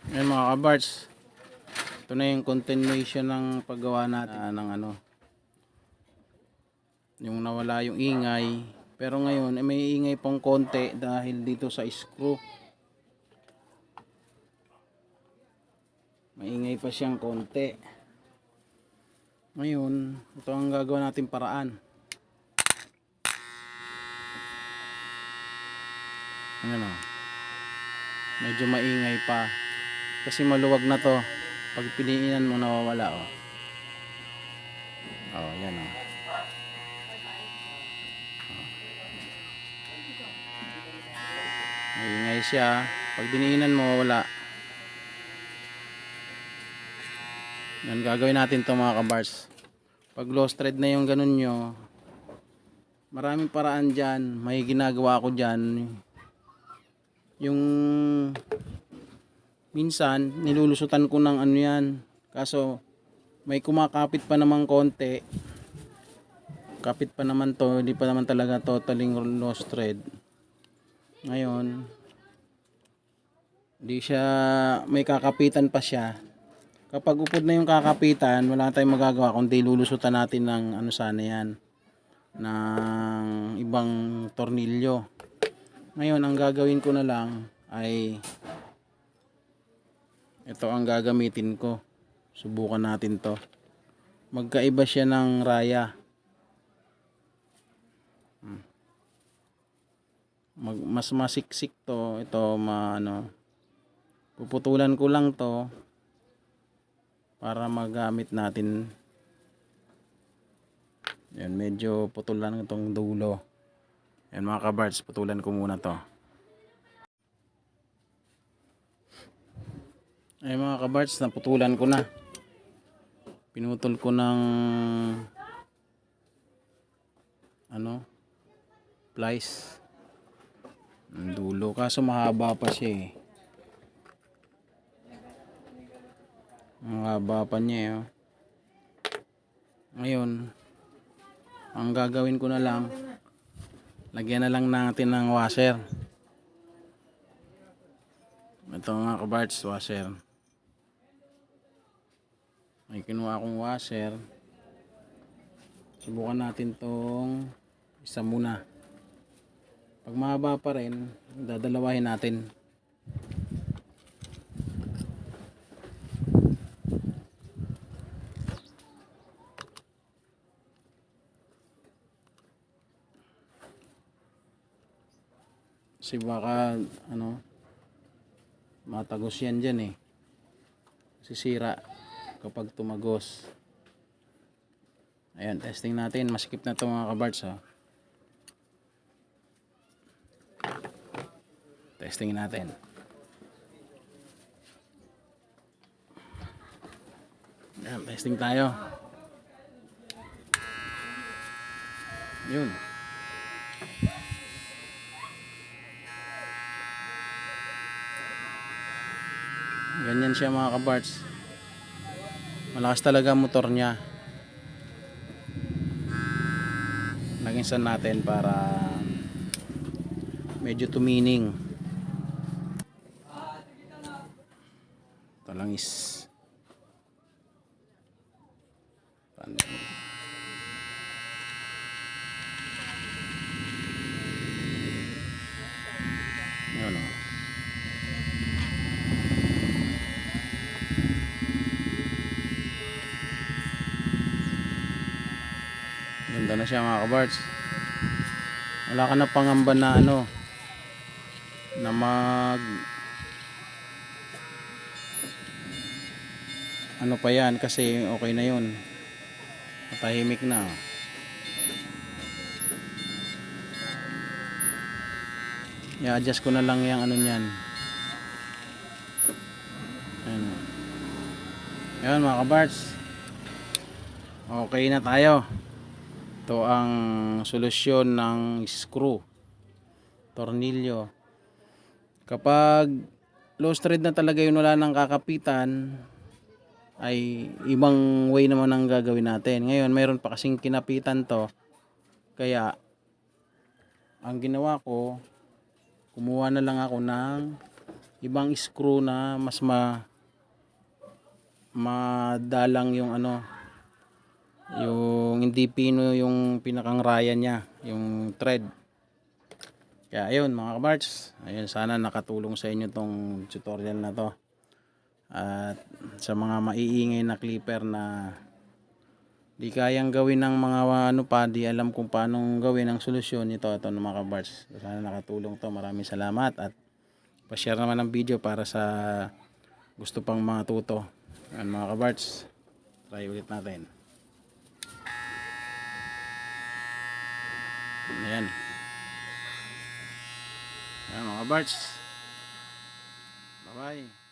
Ngayon mga kabarts, ito na yung continuation ng paggawa natin ng yung nawala yung ingay. Pero ngayon may ingay pang konti dahil dito sa screw. May ingay pa siyang konti. Ngayon, ito ang gagawin natin paraan. Ano, medyo maingay pa. Kasi maluwag na to. Pag piniinan mo nawawala oh. Oh, yan oh. Maingay siya. Pag diniinan mo wala. Yan gagawin natin to mga kabars. Pag lost thread na yung ganun nyo, maraming paraan dyan. May ginagawa ko dyan. Yung minsan nilulusutan ko ng ano yan. Kaso may kumakapit pa namang konti. Kapit pa naman to. Hindi pa naman talaga totally lost thread. Ngayon hindi siya, may kakapitan pa siya. Kapag upod na yung kakapitan, wala tayong magagawa kundi lulusutan natin ng ano sana yan, ng ibang tornilyo. Ngayon ang gagawin ko na lang ay ito ang gagamitin ko. Subukan natin to. Magkaiba siya ng raya. Mas masiksik to. Ito puputulan ko lang to para magamit natin. Yan, medyo putulan itong dulo. Yan mga kabards, putulan ko muna to. Ay mga kabards, naputulan ko na. Pinutol ko ng plies ang dulo, kaso mahaba pa siya eh. Mahaba pa niya eh. Ngayon ang gagawin ko na lang, lagyan na lang natin ng washer. Ito mga kabards, washer. May kinuha akong washer. Subukan natin tong isa muna. Pag mahaba pa rin, dadalawahin natin. Kasi baka matagos yan dyan eh. Sisira kapag tumagos. Ayan, testing natin. Masikip na ito mga kabards ha. Testing natin. Ayan, testing tayo. Yun. Ganyan siya mga kabards. Malakas talaga motor niya. Naginsan natin para medyo tumining. Ito lang is yun o. Ganda na siya mga kabards. Wala ka na pangamba na na pa yan, kasi okay na yun. Matahimik na. I-adjust ko na lang yung niyan. Ayan mga kabards, okay na tayo. Ito ang solusyon ng screw, tornilyo. Kapag loose thread na talaga yun, wala nang kakapitan, ay ibang way naman ang gagawin natin. Ngayon mayroon pa kasing kinapitan to, kaya ang ginawa ko, kumuha na lang ako ng ibang screw na mas madalang yung ano, yung hindi pino yung pinakang raya niya, yung thread. Kaya ayun mga kabarts, ayun, sana nakatulong sa inyo tong tutorial na to. At sa mga maiingay na clipper na di kayang gawin ng mga ano pa, di alam kung paano gawin ang solusyon, ito ng mga kabarts. Sana nakatulong to. Maraming salamat at pa-share naman ng video para sa gusto pang matuto. Ayun mga kabarts, try ulit natin. Ayan. Ayan mga kabarts. Bye bye.